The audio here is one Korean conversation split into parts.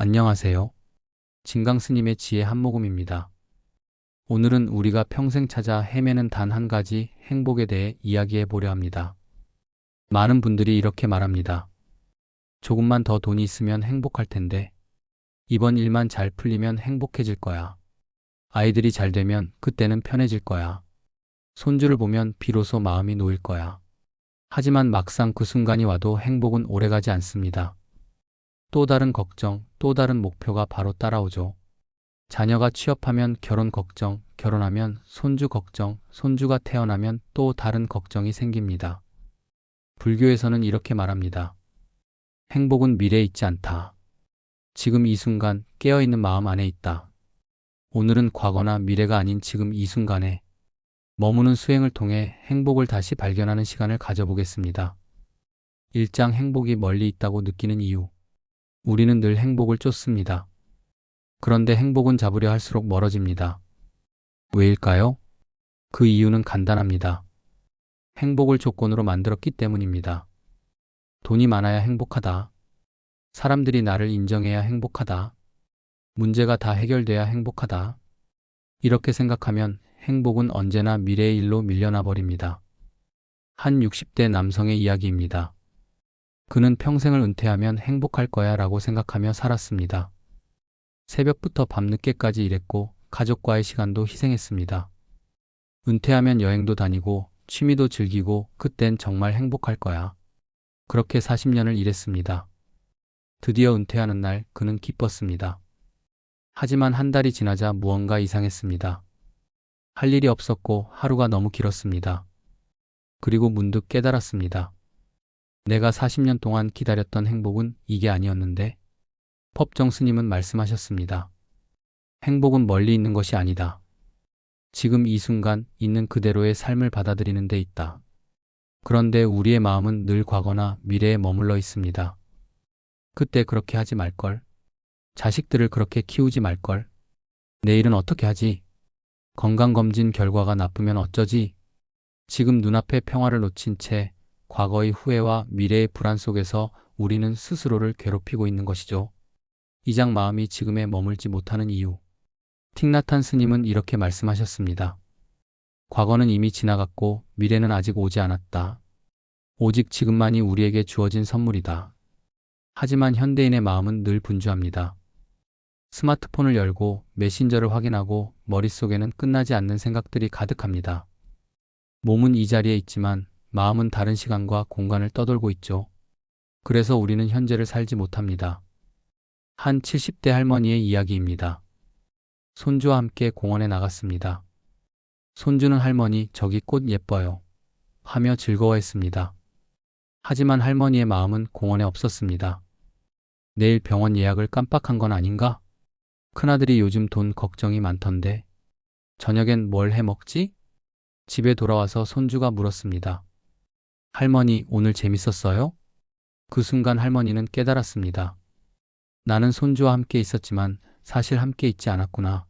안녕하세요. 진강스님의 지혜 한 모금입니다. 오늘은 우리가 평생 찾아 헤매는 단 한 가지 행복에 대해 이야기해 보려 합니다. 많은 분들이 이렇게 말합니다. 조금만 더 돈이 있으면 행복할 텐데, 이번 일만 잘 풀리면 행복해질 거야. 아이들이 잘 되면 그때는 편해질 거야. 손주를 보면 비로소 마음이 놓일 거야. 하지만 막상 그 순간이 와도 행복은 오래가지 않습니다. 또 다른 걱정, 또 다른 목표가 바로 따라오죠. 자녀가 취업하면 결혼 걱정, 결혼하면 손주 걱정, 손주가 태어나면 또 다른 걱정이 생깁니다. 불교에서는 이렇게 말합니다. 행복은 미래에 있지 않다. 지금 이 순간 깨어있는 마음 안에 있다. 오늘은 과거나 미래가 아닌 지금 이 순간에 머무는 수행을 통해 행복을 다시 발견하는 시간을 가져보겠습니다. 일장 행복이 멀리 있다고 느끼는 이유. 우리는 늘 행복을 쫓습니다. 그런데 행복은 잡으려 할수록 멀어집니다. 왜일까요? 그 이유는 간단합니다. 행복을 조건으로 만들었기 때문입니다. 돈이 많아야 행복하다. 사람들이 나를 인정해야 행복하다. 문제가 다 해결돼야 행복하다. 이렇게 생각하면 행복은 언제나 미래의 일로 밀려나 버립니다. 한 60대 남성의 이야기입니다. 그는 평생을 은퇴하면 행복할 거야 라고 생각하며 살았습니다. 새벽부터 밤늦게까지 일했고 가족과의 시간도 희생했습니다. 은퇴하면 여행도 다니고 취미도 즐기고 그땐 정말 행복할 거야. 그렇게 40년을 일했습니다. 드디어 은퇴하는 날 그는 기뻤습니다. 하지만 한 달이 지나자 무언가 이상했습니다. 할 일이 없었고 하루가 너무 길었습니다. 그리고 문득 깨달았습니다. 내가 40년 동안 기다렸던 행복은 이게 아니었는데? 법정 스님은 말씀하셨습니다. 행복은 멀리 있는 것이 아니다. 지금 이 순간 있는 그대로의 삶을 받아들이는 데 있다. 그런데 우리의 마음은 늘 과거나 미래에 머물러 있습니다. 그때 그렇게 하지 말걸. 자식들을 그렇게 키우지 말걸. 내일은 어떻게 하지? 건강검진 결과가 나쁘면 어쩌지? 지금 눈앞의 평화를 놓친 채 과거의 후회와 미래의 불안 속에서 우리는 스스로를 괴롭히고 있는 것이죠. 이장 마음이 지금에 머물지 못하는 이유. 틱나탄 스님은 이렇게 말씀하셨습니다. 과거는 이미 지나갔고 미래는 아직 오지 않았다. 오직 지금만이 우리에게 주어진 선물이다. 하지만 현대인의 마음은 늘 분주합니다. 스마트폰을 열고 메신저를 확인하고 머릿속에는 끝나지 않는 생각들이 가득합니다. 몸은 이 자리에 있지만 마음은 다른 시간과 공간을 떠돌고 있죠. 그래서 우리는 현재를 살지 못합니다. 한 70대 할머니의 이야기입니다. 손주와 함께 공원에 나갔습니다. 손주는 할머니, 저기 꽃 예뻐요. 하며 즐거워했습니다. 하지만 할머니의 마음은 공원에 없었습니다. 내일 병원 예약을 깜빡한 건 아닌가? 큰아들이 요즘 돈 걱정이 많던데. 저녁엔 뭘 해 먹지? 집에 돌아와서 손주가 물었습니다. 할머니, 오늘 재밌었어요? 그 순간 할머니는 깨달았습니다. 나는 손주와 함께 있었지만 사실 함께 있지 않았구나.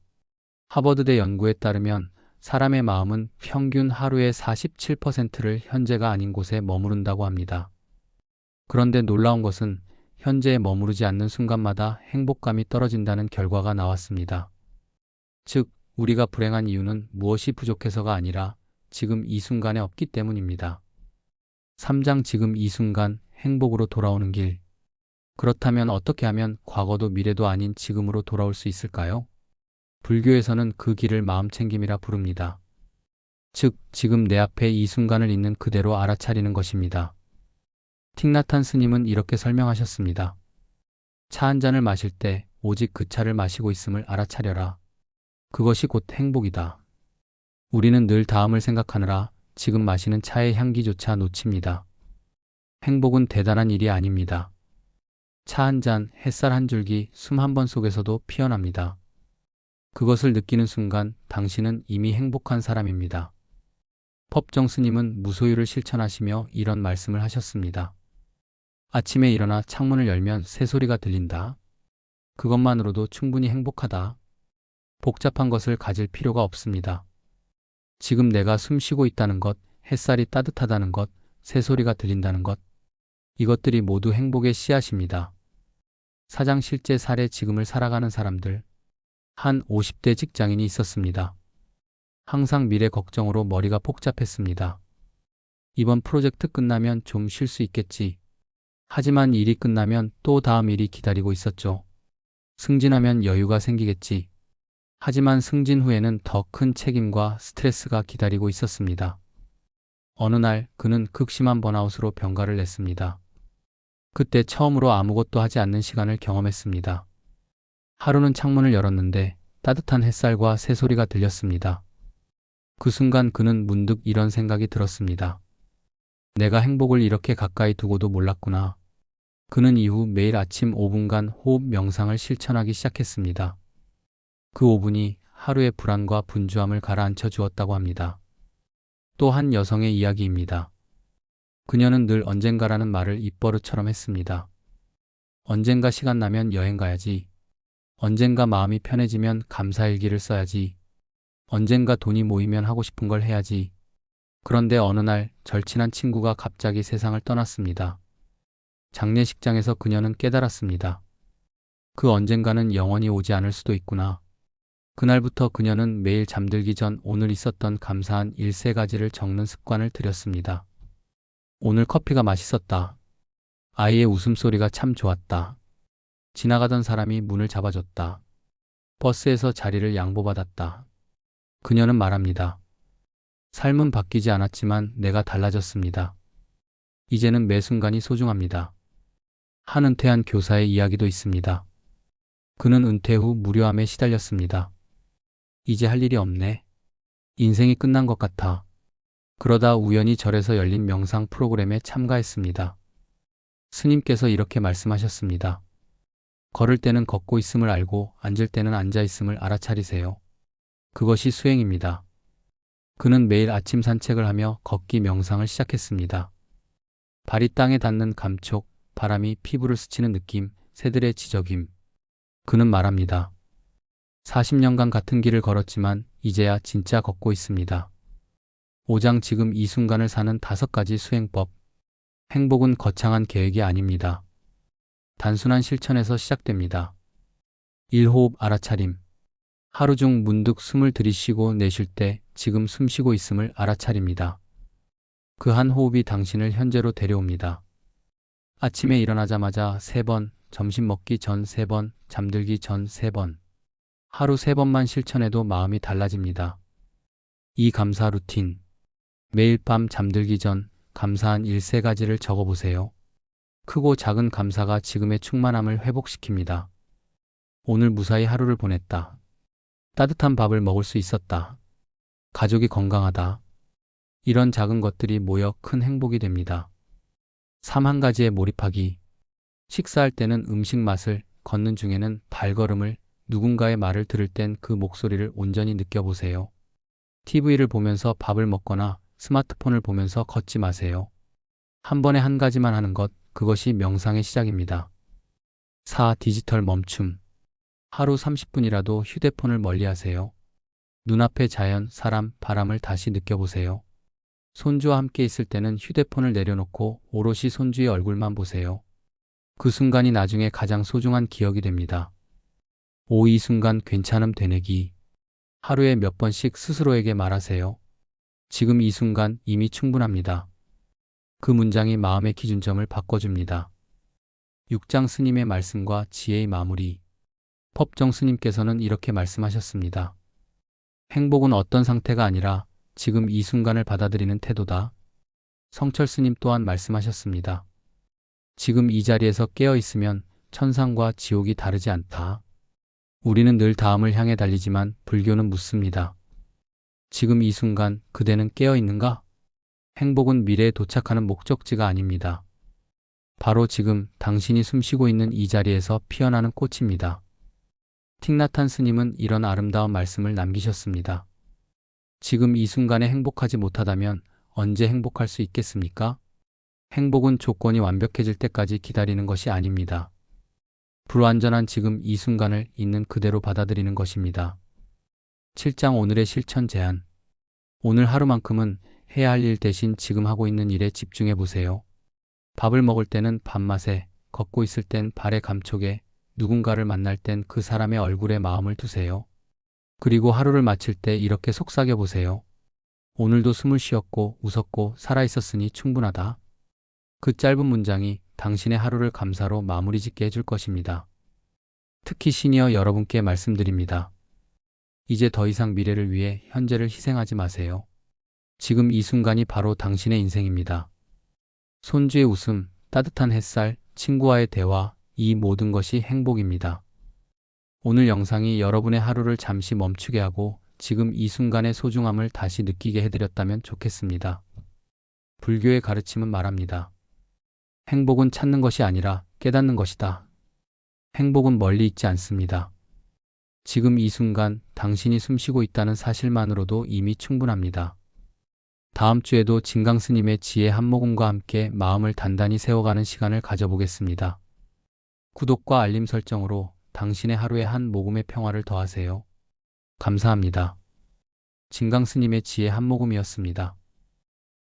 하버드대 연구에 따르면 사람의 마음은 평균 하루의 47%를 현재가 아닌 곳에 머무른다고 합니다. 그런데 놀라운 것은 현재에 머무르지 않는 순간마다 행복감이 떨어진다는 결과가 나왔습니다. 즉, 우리가 불행한 이유는 무엇이 부족해서가 아니라 지금 이 순간에 없기 때문입니다. 3장 지금 이 순간 행복으로 돌아오는 길. 그렇다면 어떻게 하면 과거도 미래도 아닌 지금으로 돌아올 수 있을까요? 불교에서는 그 길을 마음챙김이라 부릅니다. 즉, 지금 내 앞에 이 순간을 있는 그대로 알아차리는 것입니다. 틱나탄 스님은 이렇게 설명하셨습니다. 차 한 잔을 마실 때 오직 그 차를 마시고 있음을 알아차려라. 그것이 곧 행복이다. 우리는 늘 다음을 생각하느라 지금 마시는 차의 향기조차 놓칩니다. 행복은 대단한 일이 아닙니다. 차 한 잔, 햇살 한 줄기, 숨 한 번 속에서도 피어납니다. 그것을 느끼는 순간 당신은 이미 행복한 사람입니다. 법정 스님은 무소유를 실천하시며 이런 말씀을 하셨습니다. 아침에 일어나 창문을 열면 새소리가 들린다. 그것만으로도 충분히 행복하다. 복잡한 것을 가질 필요가 없습니다. 지금 내가 숨 쉬고 있다는 것, 햇살이 따뜻하다는 것, 새소리가 들린다는 것, 이것들이 모두 행복의 씨앗입니다. 사장 실제 사례 지금을 살아가는 사람들. 한 50대 직장인이 있었습니다. 항상 미래 걱정으로 머리가 복잡했습니다. 이번 프로젝트 끝나면 좀 쉴 수 있겠지. 하지만 일이 끝나면 또 다음 일이 기다리고 있었죠. 승진하면 여유가 생기겠지. 하지만 승진 후에는 더 큰 책임과 스트레스가 기다리고 있었습니다. 어느 날 그는 극심한 번아웃으로 병가를 냈습니다. 그때 처음으로 아무것도 하지 않는 시간을 경험했습니다. 하루는 창문을 열었는데 따뜻한 햇살과 새소리가 들렸습니다. 그 순간 그는 문득 이런 생각이 들었습니다. 내가 행복을 이렇게 가까이 두고도 몰랐구나. 그는 이후 매일 아침 5분간 호흡 명상을 실천하기 시작했습니다. 그 5분이 하루의 불안과 분주함을 가라앉혀 주었다고 합니다. 또 한 여성의 이야기입니다. 그녀는 늘 언젠가라는 말을 입버릇처럼 했습니다. 언젠가 시간 나면 여행 가야지. 언젠가 마음이 편해지면 감사일기를 써야지. 언젠가 돈이 모이면 하고 싶은 걸 해야지. 그런데 어느 날 절친한 친구가 갑자기 세상을 떠났습니다. 장례식장에서 그녀는 깨달았습니다. 그 언젠가는 영원히 오지 않을 수도 있구나. 그날부터 그녀는 매일 잠들기 전 오늘 있었던 감사한 일세 가지를 적는 습관을 들였습니다. 오늘 커피가 맛있었다. 아이의 웃음소리가 참 좋았다. 지나가던 사람이 문을 잡아줬다. 버스에서 자리를 양보받았다. 그녀는 말합니다. 삶은 바뀌지 않았지만 내가 달라졌습니다. 이제는 매 순간이 소중합니다. 한 은퇴한 교사의 이야기도 있습니다. 그는 은퇴 후 무료함에 시달렸습니다. 이제 할 일이 없네. 인생이 끝난 것 같아. 그러다 우연히 절에서 열린 명상 프로그램에 참가했습니다. 스님께서 이렇게 말씀하셨습니다. 걸을 때는 걷고 있음을 알고 앉을 때는 앉아 있음을 알아차리세요. 그것이 수행입니다. 그는 매일 아침 산책을 하며 걷기 명상을 시작했습니다. 발이 땅에 닿는 감촉, 바람이 피부를 스치는 느낌, 새들의 지저귐. 그는 말합니다. 40년간 같은 길을 걸었지만 이제야 진짜 걷고 있습니다. 5장 지금 이 순간을 사는 5가지 수행법. 행복은 거창한 계획이 아닙니다. 단순한 실천에서 시작됩니다. 1호흡 알아차림. 하루 중 문득 숨을 들이쉬고 내쉴 때 지금 숨 쉬고 있음을 알아차립니다. 그 한 호흡이 당신을 현재로 데려옵니다. 아침에 일어나자마자 3번, 점심 먹기 전 3번, 잠들기 전 3번. 하루 3번만 실천해도 마음이 달라집니다. 이 감사 루틴. 매일 밤 잠들기 전 감사한 일 3가지를 적어보세요. 크고 작은 감사가 지금의 충만함을 회복시킵니다. 오늘 무사히 하루를 보냈다. 따뜻한 밥을 먹을 수 있었다. 가족이 건강하다. 이런 작은 것들이 모여 큰 행복이 됩니다. 삶 한 가지에 몰입하기. 식사할 때는 음식 맛을, 걷는 중에는 발걸음을, 누군가의 말을 들을 땐 그 목소리를 온전히 느껴보세요. TV를 보면서 밥을 먹거나 스마트폰을 보면서 걷지 마세요. 한 번에 한 가지만 하는 것, 그것이 명상의 시작입니다. 4. 디지털 멈춤. 하루 30분이라도 휴대폰을 멀리하세요. 눈앞의 자연, 사람, 바람을 다시 느껴보세요. 손주와 함께 있을 때는 휴대폰을 내려놓고 오롯이 손주의 얼굴만 보세요. 그 순간이 나중에 가장 소중한 기억이 됩니다. 5. 이 순간 괜찮음 되뇌기. 하루에 몇 번씩 스스로에게 말하세요. 지금 이 순간 이미 충분합니다. 그 문장이 마음의 기준점을 바꿔줍니다. 6장 스님의 말씀과 지혜의 마무리. 법정 스님께서는 이렇게 말씀하셨습니다. 행복은 어떤 상태가 아니라 지금 이 순간을 받아들이는 태도다. 성철 스님 또한 말씀하셨습니다. 지금 이 자리에서 깨어 있으면 천상과 지옥이 다르지 않다. 우리는 늘 다음을 향해 달리지만 불교는 묻습니다. 지금 이 순간 그대는 깨어 있는가? 행복은 미래에 도착하는 목적지가 아닙니다. 바로 지금 당신이 숨쉬고 있는 이 자리에서 피어나는 꽃입니다. 틱나탄 스님은 이런 아름다운 말씀을 남기셨습니다. 지금 이 순간에 행복하지 못하다면 언제 행복할 수 있겠습니까? 행복은 조건이 완벽해질 때까지 기다리는 것이 아닙니다. 불완전한 지금 이 순간을 있는 그대로 받아들이는 것입니다. 7장 오늘의 실천 제안. 오늘 하루만큼은 해야 할 일 대신 지금 하고 있는 일에 집중해 보세요. 밥을 먹을 때는 밥맛에, 걷고 있을 땐 발의 감촉에, 누군가를 만날 땐 그 사람의 얼굴에 마음을 두세요. 그리고 하루를 마칠 때 이렇게 속삭여 보세요. 오늘도 숨을 쉬었고 웃었고 살아있었으니 충분하다. 그 짧은 문장이 당신의 하루를 감사로 마무리 짓게 해줄 것입니다. 특히 시니어 여러분께 말씀드립니다. 이제 더 이상 미래를 위해 현재를 희생하지 마세요. 지금 이 순간이 바로 당신의 인생입니다. 손주의 웃음, 따뜻한 햇살, 친구와의 대화, 이 모든 것이 행복입니다. 오늘 영상이 여러분의 하루를 잠시 멈추게 하고 지금 이 순간의 소중함을 다시 느끼게 해드렸다면 좋겠습니다. 불교의 가르침은 말합니다. 행복은 찾는 것이 아니라 깨닫는 것이다. 행복은 멀리 있지 않습니다. 지금 이 순간 당신이 숨쉬고 있다는 사실만으로도 이미 충분합니다. 다음 주에도 진강스님의 지혜 한 모금과 함께 마음을 단단히 세워가는 시간을 가져보겠습니다. 구독과 알림 설정으로 당신의 하루에 한 모금의 평화를 더하세요. 감사합니다. 진강스님의 지혜 한 모금이었습니다.